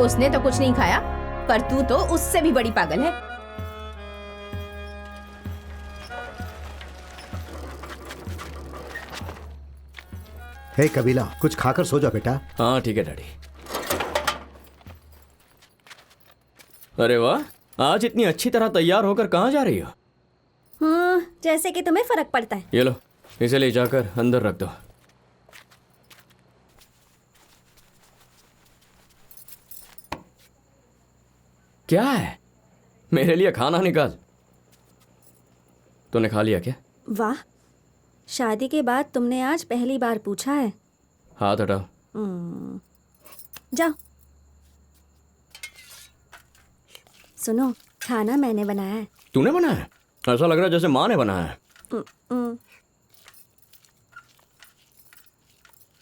उसने तो कुछ नहीं खाया, पर तू तो उससे भी बड़ी पागल है। हे कबीला, कुछ खाकर सो जा बेटा। हाँ ठीक है डैडी। अरे वाह, आज इतनी अच्छी तरह तैयार होकर कहाँ जा रही हो? जैसे कि तुम्हें फर्क पड़ता है। ये लो, इसे ले जाकर अंदर रख दो। क्या है? मेरे लिए खाना निकाल। तूने खा लिया क्या? वाह, शादी के बाद तुमने आज पहली बार पूछा है। हाथ हटाओ। जाओ। सुनो, खाना मैंने बनाया है। तूने बनाया? ऐसा लग रहा है जैसे माँ ने बनाया है।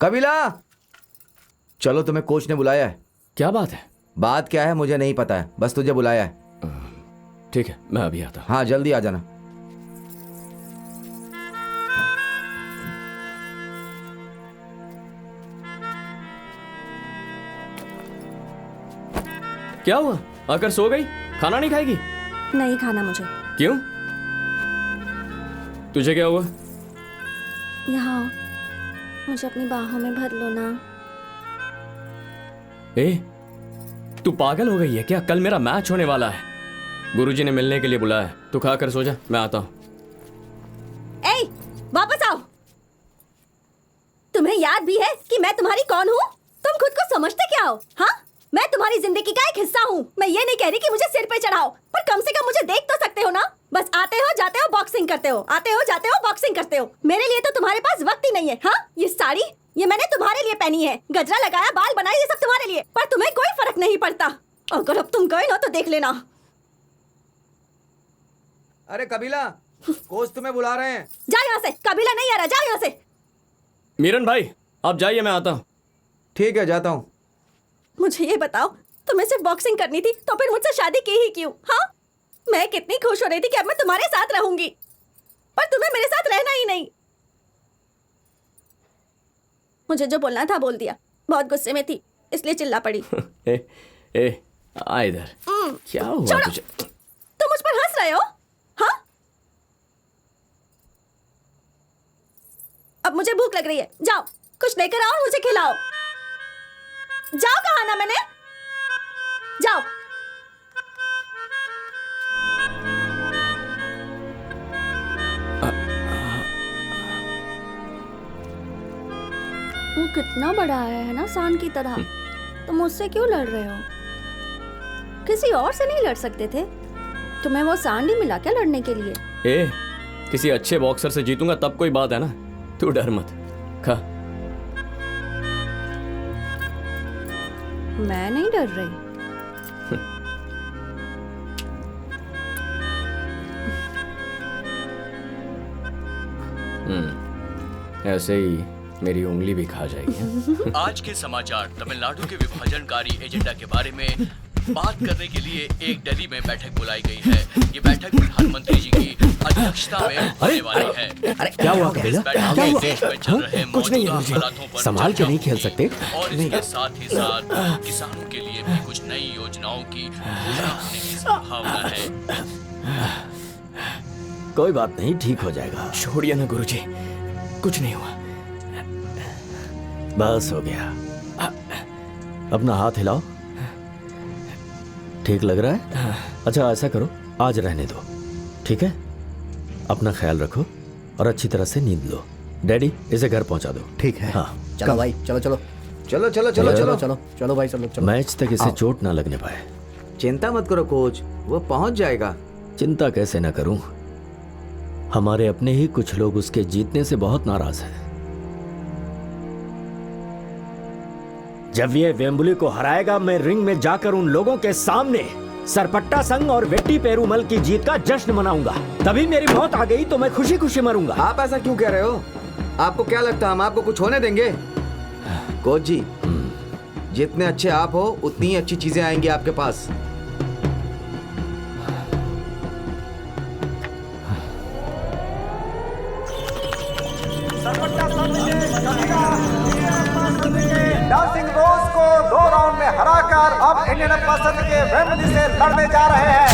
कबीला, चलो तुम्हें कोच ने बुलाया है। क्या बात है? बात क्या है मुझे नहीं पता है, बस तुझे बुलाया है। ठीक है, मैं अभी आता हूँ। हाँ जल्दी आ जाना। क्या हुआ? आकर सो गई? खाना नहीं खाएगी? नहीं खाना मुझे। क्यों? तुझे क्या हुआ? यहाँ आओ, मुझे अपनी बाहों में भर लो ना। ए, तू पागल हो गई है क्या? कल मेरा मैच होने वाला है। गुरुजी ने मिलने के लिए बुलाया है। तू खा कर सो जा, मैं आता हूँ। ए, वापस आओ। तुम्हें याद भी है कि मैं तुम्हारी कौन हूँ? तुम खुद को समझते क्या हो? हाँ, मैं तुम्हारी जिंदगी का एक हिस्सा हूँ। मैं ये नहीं कह रही कि मुझे सिर पे चढ़ाओ, पर कम से कम मुझे देख तो सकते हो ना। बस आते हो जाते हो बॉक्सिंग करते हो, आते हो जाते हो बॉक्सिंग करते हो। मेरे लिए तो तुम्हारे पास वक्त ही नहीं है। हाँ, ये साड़ी ये मैंने तुम्हारे लिए पहनी है, गजरा लगाया, बाल बनाए, ये सब तुम्हारे लिए, पर तुम्हें कोई फर्क नहीं पड़ता। अगर अब तुम गए ना तो देख लेना। अरे कबीला, कोच तुम्हें बुला रहे हैं। जा यहाँ से, कबीला नहीं आ रहा, जा यहाँ से। मीरन भाई, आप जाइए, मैं आता हूँ। ठीक है, जाता हूँ। मुझे ये बताओ, तुम्हें सिर्फ बॉक्सिंग करनी थी तो फिर मुझसे शादी की ही क्यों? हाँ, मैं कितनी खुश हो रही थी कि अब मैं तुम्हारे साथ रहूंगी, पर तुम्हें मेरे साथ रहना ही नहीं। मुझे जो बोलना था बोल दिया। बहुत गुस्से में थी इसलिए चिल्ला पड़ी। आ इधर। क्या हुआ तुझे? तुम मुझ पर हंस रहे हो? हाँ, अब मुझे भूख लग रही है, जाओ कुछ लेकर आओ और मुझे खिलाओ। जाओ, कहा ना मैंने, जाओ। वो कितना बड़ा है ना, सांड की तरह। तुम मुझसे क्यों लड़ रहे हो? किसी और से नहीं लड़ सकते थे? तुम्हें वो सांड ही मिला क्या लड़ने के लिए? किसी अच्छे बॉक्सर से जीतूंगा तब कोई बात है ना। तू डर मत, खा। मैं नहीं डर रही। ऐसे ही मेरी उंगली भी खा जाएगी। आज के समाचार तमिलनाडु के विभाजनकारी एजेंडा के बारे में बात करने के लिए एक दिल्ली में बैठक बुलाई गई है। ये बैठक प्रधानमंत्री जी की अध्यक्षता में होने वाली है। अरे क्या हुआ कबीला? क्या हुआ? चल रहे कुछ नहीं है मौजूदा मुझे। हालातों पर संभाल के नहीं खेल सकते? और इसके साथ ही साथ किसानों के लिए भी कुछ नई योजनाओं की घोषणा होने की संभावना है। कोई बात नहीं, ठीक हो जाएगा। छोड़िए ना गुरुजी, कुछ नहीं हुआ। बस हो गया। अपना हाथ हिलाओ। ठीक लग रहा है? अच्छा ऐसा करो, आज रहने दो, ठीक है? अपना ख्याल रखो और अच्छी तरह से नींद लो। डैडी, इसे घर पहुंचा दो। ठीक है। हाँ चलो भाई, चलो चलो चलो चलो चलो चलो, चलो चलो चलो भाई, चलो चलो। मैच तक इसे चोट ना लगने पाए। चिंता मत करो कोच, वो पहुंच जाएगा। चिंता कैसे ना करूं, हमारे अपने ही कुछ लोग उसके जीतने से बहुत नाराज हैं। जब ये वेम्बुली को हराएगा, मैं रिंग में जाकर उन लोगों के सामने सरपट्टा संघ और वेट्टी पेरूमल की जीत का जश्न मनाऊंगा। तभी मेरी मौत आ गई तो मैं खुशी खुशी मरूंगा। आप ऐसा क्यों कह रहे हो? आपको क्या लगता है हम आपको कुछ होने देंगे? कोच जी, जितने अच्छे आप हो उतनी ही अच्छी चीजें आएंगी आपके पास। डांसिंग रोज को 2 राउंड में हराकर अब इंडियन पसंद के वेम्बली से लड़ने जा रहे हैं।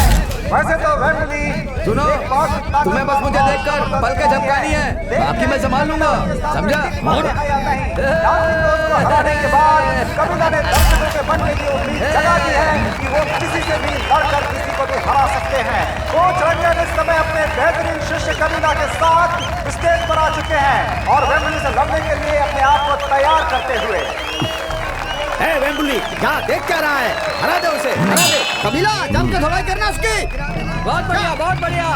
वैसे तो वेम्बली सुनो, तुम्हें बस मुझे देखकर पल के झपकानी है, बाकी मैं संभाल लूंगा, समझा? हराने के बाद कबीला ने दर्शकों के मन में ये उम्मीद जगा दी है कि वो किसी से भी लड़कर किसी को भी हरा सकते हैं। कोच रंजन इस समय अपने बेहतरीन शिष्य कबीला के साथ स्टेज पर आ चुके हैं और वेम्बली से लड़ने के लिए अपने आप को तैयार करते हुए। वेम्बली जा, देख क्या रहा है, हरा दे उसे, हरा दे। कबीला जम के धुलाई करना उसकी। बहुत बढ़िया, बहुत बढ़िया।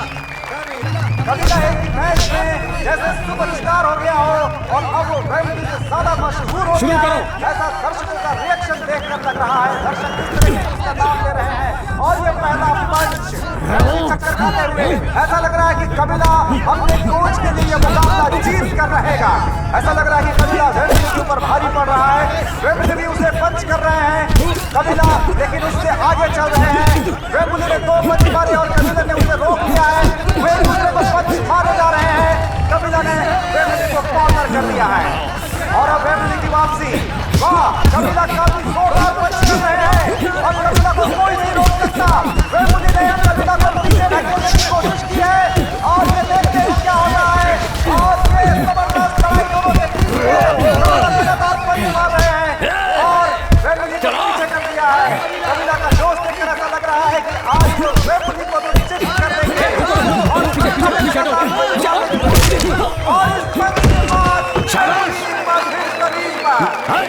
कबीला एक मैच में जैसे सुपरस्टार हो गया हो और अब वो वेम्बली से ज्यादा मशहूर हो गया है, ऐसा दर्शकों का रिएक्शन देखकर लग रहा है। दर्शक किस तरह से उसका नाम ले रहे हैं और ये पहला पंच चक्कर खाते हुए ऐसा लग रहा है कि कबीला अपने कोच के लिए मुकाबला जीत कर रहेगा। ऐसा लग रहा है कि कबीला वेम्बली के ऊपर भारी पड़ रहा है। वेम्बली भी उसे पंच कर रहे हैं कबीला, लेकिन उससे आगे चल रहे हैं। वेम्बली ने 2 पंच मारे और कबीला ने उसे रोक दिया है। वे दूसरे को पंच मारे जा रहे हैं। कबीला ने वेम्बली को कॉर्नर कर दिया है और अब वेम्बली की वापसी। वाह, कबीला काफी जोरदार पंच कर रहे हैं और कबीला को कोई नहीं रोक सकता। वेम्बली ने कबीला को पीछे ढकेलने की कोशिश की है और ये देखते हैं क्या हो रहा है। और ये जबरदस्त लड़ाई दोनों के बीच में लगातार पंच मार रहे हैं और वेम्बली को पीछे कर दिया है। कबीला का जोश देखकर ऐसा लग रहा है कि आज वो वेम्बली को तो चिट कर देंगे और इस पंच के बाद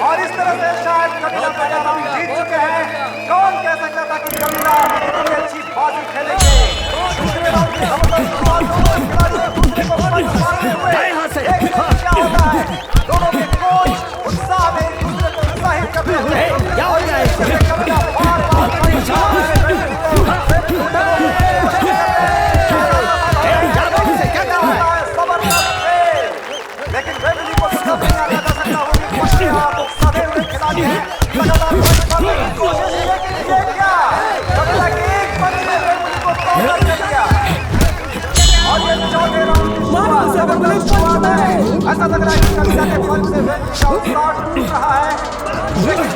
और इस तरह से शायद कबीला पहला राउंड जीत चुके हैं। कौन कह सकता था कि कबीला इतनी अच्छी बाजी खेलेंगे। दूसरे राउंड की जबरदस्त शुरुआत, दोनों खिलाड़ी एक दूसरे को पंच मारते हुए देखते हैं क्या होता है। दोनों के कोच उत्साह में एक दूसरे को उत्साहित करते हुए कबीला बार-बार पंच मार रहे हैं। लेकिन वेम्बली को सब नहीं आता जा सकता। वो सधे हुए खिलाड़ी हैं, लगातार पंच मारने की कोशिश, लेकिन ये क्या, कबीला के एक पंच ने वेम्बली को तोड़ दिया और ये चौथे राउंड की शुरुआत जबरदस्त शुरुआत है। ऐसा लग रहा है कि कबीला के पंच से वेम्बली का उत्साह टूट रहा है, लेकिन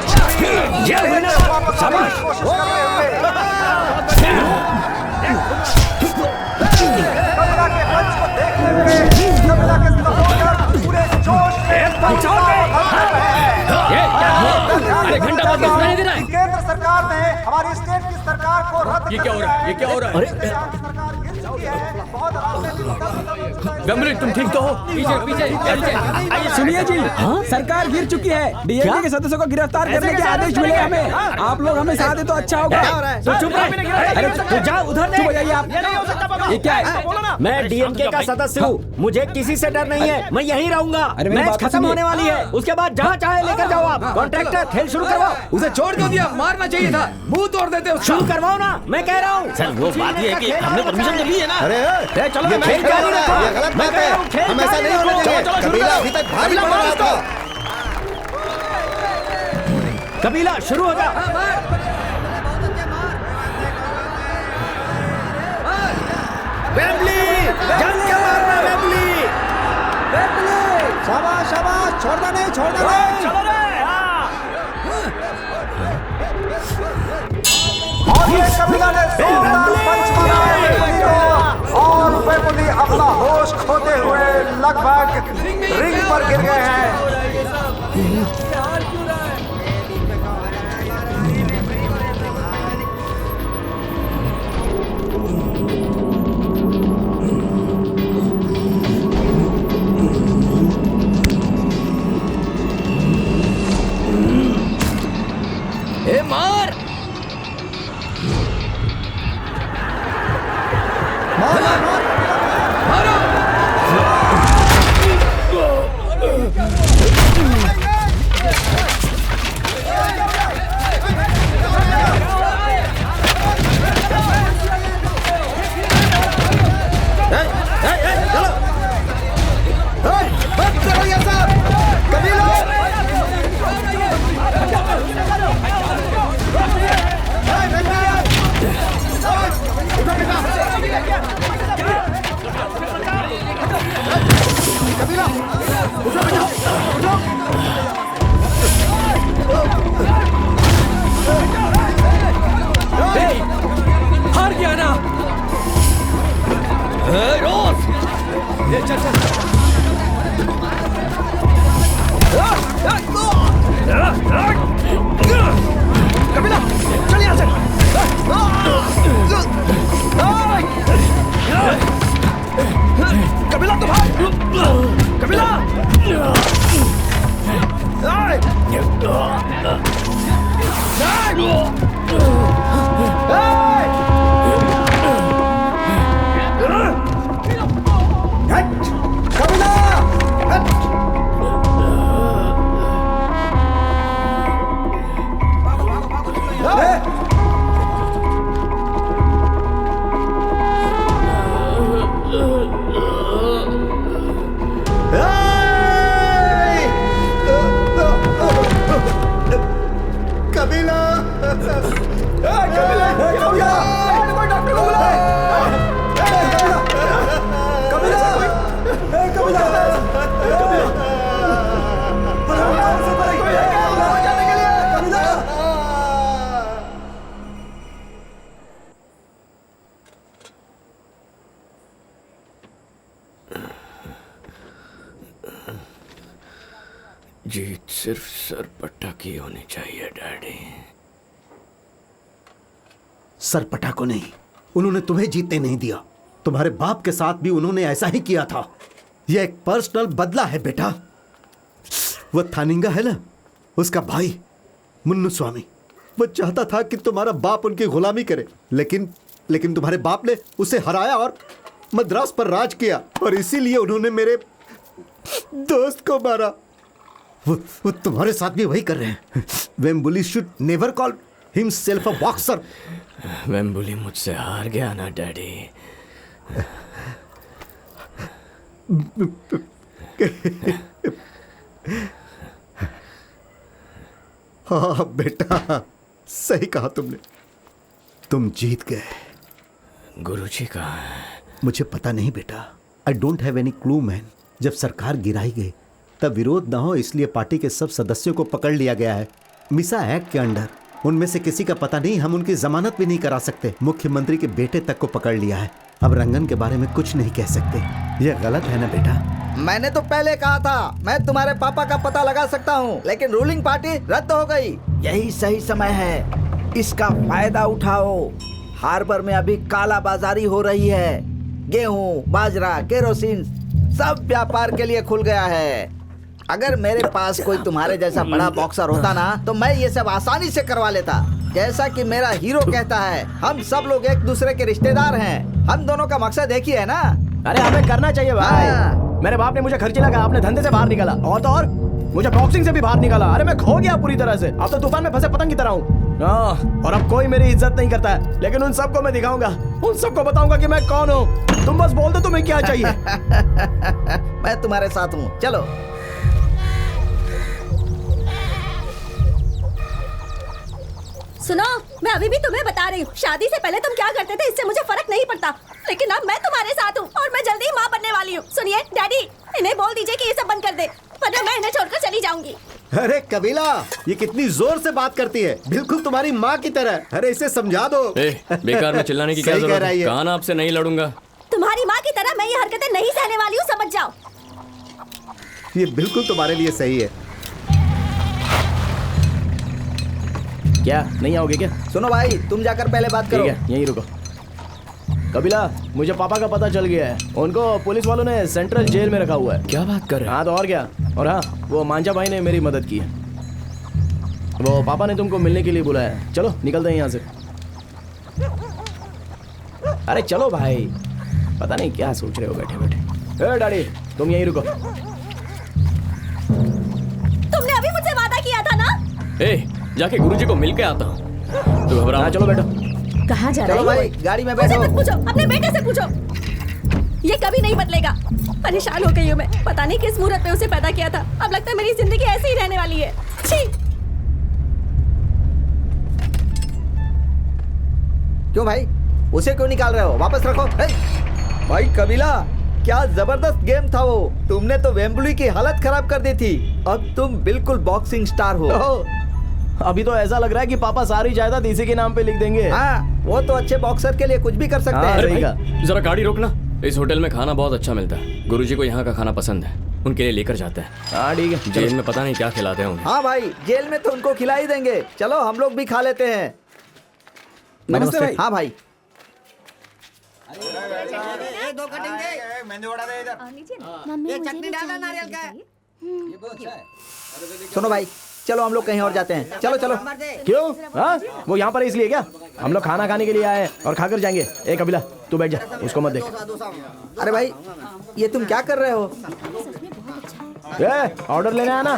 वापस आने की कोशिश करते हुए कबीला के पंच को देखते हुए कबीला के सपोर्टर पूरे जोश में पंच कर रहे हैं। केंद्र सरकार ने हमारी स्टेट की सरकार को रद्द ये क्या हो रहा है? ये क्या हो रहा है? सरकार गिर चुकी है। बहुत वेम्बली तुम ठीक तो हो? पीछे सुनिए जी, सरकार गिर चुकी है। डीएमके के सदस्यों को गिरफ्तार करने के आदेश मिले हमें। आप लोग हमें साथ दे तो अच्छा होगा। तो चुप रहे। अरे तो जाओ उधर, चुप हो जाइए आप। ये क्या है? मैं डीएमके का सदस्य हूँ, मुझे किसी से डर नहीं है, मैं यहीं रहूंगा। अरे मेरी मैच बात तो खत्म सुनिए। होने वाली है, उसके बाद जहाँ चाहे लेकर जाओ आप। कॉन्ट्रैक्टर खेल शुरू करवाओ। उसे छोड़ क्यों दिया? मारना चाहिए था, मुंह तोड़ देते उसका। शुरू करवाओ ना, मैं कह रहा हूँ। सर वो बात ये है कि हमने परमिशन तो ली है ना। अरे चलो ये मैं खेल जारी क्या रखो। हो रहा है? ये गलत मैं बात कह है। रहा हूँ, खेल हम ऐसा जारी नहीं होने रखो। देंगे। कबीला अभी तक भारी पड़ रहा था। कबीला शुरू हो जा। वेम्बली जम के मारना, वेम्बली। शाबाश शाबाश, छोड़ना नहीं, छोड़ना नहीं। चलो रे। और ये कबीला ने जोरदार पंच मारा है वेम्बली को और वेम्बली अपना होश खोते हुए लगभग रिंग पर गिर गए हैं। ए मार! कबीला जीत सिर्फ सरपट्टा की होनी चाहिए डैडी। सरपटा को नहीं, उन्होंने तुम्हें जीतने नहीं दिया। तुम्हारे बाप के साथ भी उन्होंने ऐसा ही किया था। यह एक पर्सनल बदला है बेटा। वो थानिंगा है ना, उसका भाई मुन्नू स्वामी, वो चाहता था कि तुम्हारा बाप उनकी गुलामी करे, लेकिन तुम्हारे बाप ने उसे हराया और मद्रास पर राज किया, और इसीलिए उन्होंने मेरे दोस्त को मारा। वो तुम्हारे साथ भी वही कर रहे हैं। Wembley should never call himself a boxer. Wembley मुझसे हार गया ना डैडी। हाँ बेटा, सही कहा तुमने, तुम जीत गए। गुरुजी कहाँ है? मुझे पता नहीं बेटा, I don't have any clue man. जब सरकार गिराई गई तब विरोध ना हो इसलिए पार्टी के सब सदस्यों को पकड़ लिया गया है, मिसा एक्ट के अंडर। उनमें से किसी का पता नहीं, हम उनकी जमानत भी नहीं करा सकते। मुख्यमंत्री के बेटे तक को पकड़ लिया है। अब रंगन के बारे में कुछ नहीं कह सकते। यह गलत है ना बेटा? मैंने तो पहले कहा था मैं तुम्हारे पापा का पता लगा सकता हूँ, लेकिन रूलिंग पार्टी रद्द हो गई। यही सही समय है, इसका फायदा उठाओ। हार्बर में अभी काला बाजारी हो रही है। गेहूं, बाजरा, केरोसिन सब व्यापार के लिए खुल गया है। अगर मेरे पास कोई तुम्हारे जैसा बड़ा बॉक्सर होता ना, तो मैं ये सब आसानी से करवा लेता। जैसा कि मेरा हीरो कहता है, हम सब लोग एक दूसरे के रिश्तेदार हैं। हम दोनों का मकसद एक ही है ना। अरे हमें करना चाहिए भाई। मेरे बाप ने मुझे खर्चीला कहा, आपने धंधे से बाहर निकाला, और तो और मुझे बॉक्सिंग से भी बाहर निकाला। अरे मैं खो गया पूरी तरह से। अब तो तूफान में फंसे पतंग की तरह हूँ। और अब कोई मेरी इज्जत नहीं करता है, लेकिन उन सबको मैं दिखाऊंगा, उन सबको बताऊंगा कि मैं कौन हूँ। तुम बस बोल दो तुम्हें क्या चाहिए। मैं तुम्हारे साथ हूँ, चलो। सुनो, मैं अभी भी तुम्हें बता रही हूँ, शादी से पहले तुम क्या करते थे इससे मुझे फर्क नहीं पड़ता, लेकिन अब मैं तुम्हारे साथ हूँ और मैं जल्दी ही माँ बनने वाली हूँ। सुनिए डैडी, इन्हें बोल दीजिए कि ये सब बंद कर दे, वरना मैं इन्हें छोड़कर चली जाऊंगी। अरे कबीला, ये कितनी जोर से बात करती है, बिल्कुल तुम्हारी माँ की तरह। अरे इसे समझा दो। बेकार में चिल्लाने की क्या जरूरत है? कहा ना आपसे नहीं लड़ूंगा। तुम्हारी माँ की तरह मैं ये हरकतें नहीं सहने वाली हूँ, समझ जाओ। ये बिल्कुल तुम्हारे लिए सही है। क्या नहीं आओगे क्या? सुनो भाई, तुम जाकर पहले बात करो। ठीक है, यहीं रुको। कबीला, मुझे पापा का पता चल गया है। उनको पुलिस वालों ने सेंट्रल जेल में रखा हुआ है। क्या बात कर रहे हैं? हाँ तो और क्या। और हाँ, वो मांझा भाई ने मेरी मदद की है। वो पापा ने तुमको मिलने के लिए बुलाया है। चलो निकलते हैं यहाँ से। अरे चलो भाई, पता नहीं क्या सोच रहे हो बैठे बैठे। ए डैडी, तुम यहीं रुको। तुमने अभी मुझसे वादा किया था ना। जाके गुरुजी को मिल के आता हूँ। तो घबरा। चलो बैठो। कहाँ जा रहे हो? भाई गाड़ी में मुझे बैठो। मत पूछो, अपने बेटे से पूछो। ये कभी नहीं बदलेगा। परेशान हो गई हूँ मैं, पता नहीं किस मुहूर्त पे उसे पैदा किया था। अब लगता है मेरी जिंदगी ऐसे ही रहने वाली है। छी। क्यों भाई, उसे क्यों निकाल रहे हो? वापस रखो। भाई कबीला, क्या जबरदस्त गेम था वो। तुमने तो वेम्बली की हालत खराब कर दी थी। अब तुम बिल्कुल बॉक्सिंग स्टार हो। अभी तो ऐसा लग रहा है कि पापा सारी जायदाद इसी के नाम पे लिख देंगे। हाँ, वो तो अच्छे बॉक्सर के लिए कुछ भी कर सकते हैं। सही कहा। जरा गाड़ी रोकना। इस होटल में खाना बहुत अच्छा मिलता है। गुरुजी को यहाँ का खाना पसंद है, उनके लिए लेकर जाते हैं। हाँ ठीक है। जेल में पता नहीं क्या खिलाते होंगे। हाँ भाई, जेल में तो उनको खिला ही देंगे। चलो हम लोग भी खा लेते हैं। नमस्ते भाई। हाँ भाई। दो कटिंग दे, मेहंदी वड़ा दे इधर। मम्मी ये चटनी डालना नारियल का है। सुनो भाई, चलो हम लोग कहीं और जाते हैं, चलो चलो। क्यों? हाँ, वो यहाँ पर है इसलिए क्या? हम लोग खाना खाने के लिए आए हैं और खाकर जाएंगे। ए कबीला, तू बैठ जा, उसको मत देख। अरे भाई, ये तुम क्या कर रहे हो? ऑर्डर लेने आना।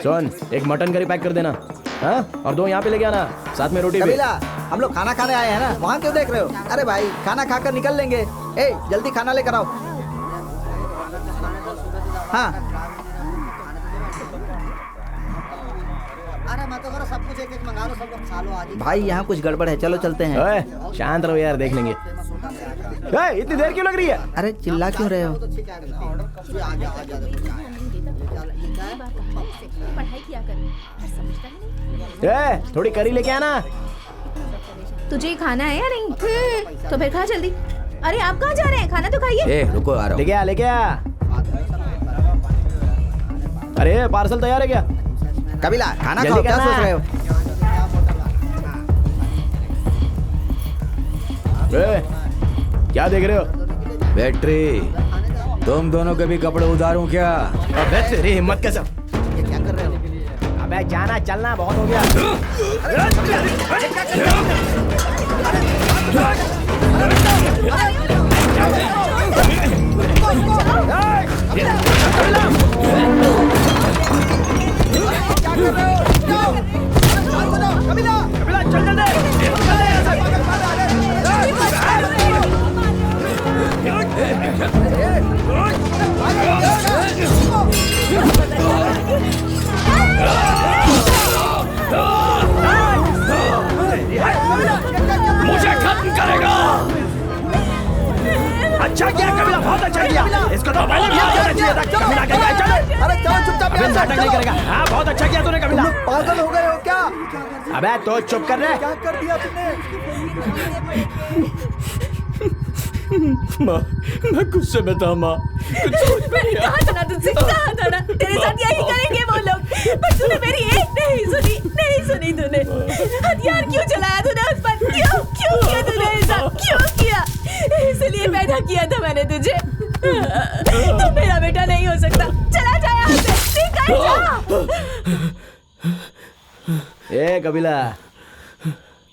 सुन, एक मटन करी पैक कर देना, हाँ? और 2 यहाँ पे लेके आना, साथ में रोटी भी। कबीला, हम लोग खाना खाने आए हैं ना, वहाँ क्यों देख रहे हो? अरे भाई, खाना खाकर निकल लेंगे। ए, जल्दी खाना लेकर आओ। हाँ। सब कुछ एक मंगा लो, सब लोग खा लो आज। भाई यहाँ कुछ गड़बड़ है, चलो चलते हैं। शांत रहो यार, देख लेंगे। इतनी देर क्यों लग रही है? अरे चिल्ला क्यों रहे हो? थोड़ी करी लेके आना। तुझे खाना है या नहीं? तो फिर खा जल्दी। अरे आप कहाँ जा रहे हैं? खाना तो खाइए। रुको, आ रहा हूँ। लेके आ। अरे पार्सल तैयार है क्या? कबीला, खाना खाओ, क्या सोच रहे हो? क्या देख रहे हो? बैटरी, तुम दोनों के भी कपड़े उतारूं क्या? अबे तेरी हिम्मत कैसे? ये क्या कर रहे हो? अबे जाना, चलना बहुत हो गया। मुझे खत्म करेगा। अच्छा किया कबीला, बहुत अच्छा किया। इसको तो पहले मार देना चाहिए था। कबीला क्या है? चलो। अरे चलो चुपचाप अबे नाटक नहीं करेगा। हाँ, बहुत अच्छा किया तूने कबीला। पागल हो गए हो क्या? अबे तो चुप कर रहे। क्या कर दिया तुमने? माँ, मैं गुस्से में था माँ। मैंने कहा था ना तुझसे, कहा था ना तेरे साथ यही करेंगे वो लोग, पर तूने मेरी एक नहीं सुनी तूने। हथियार क्यों चलाया तूने उस पर? क्यों किया तूने ऐसा? क्यों किया? इसलिए पैदा किया था मैंने तुझे। तू मेरा बेटा नहीं हो सकता। चला जा यहाँ से, निकल जा। ए कबीला,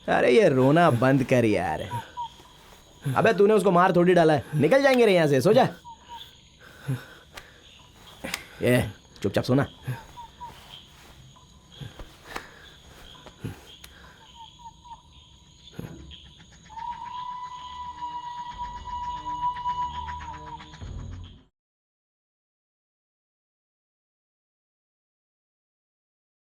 अरे ये रोना बंद कर यार। अबे तूने उसको मार थोड़ी डाला है। निकल जाएंगे रे यहाँ से, सो जा। ये चुपचाप सोना।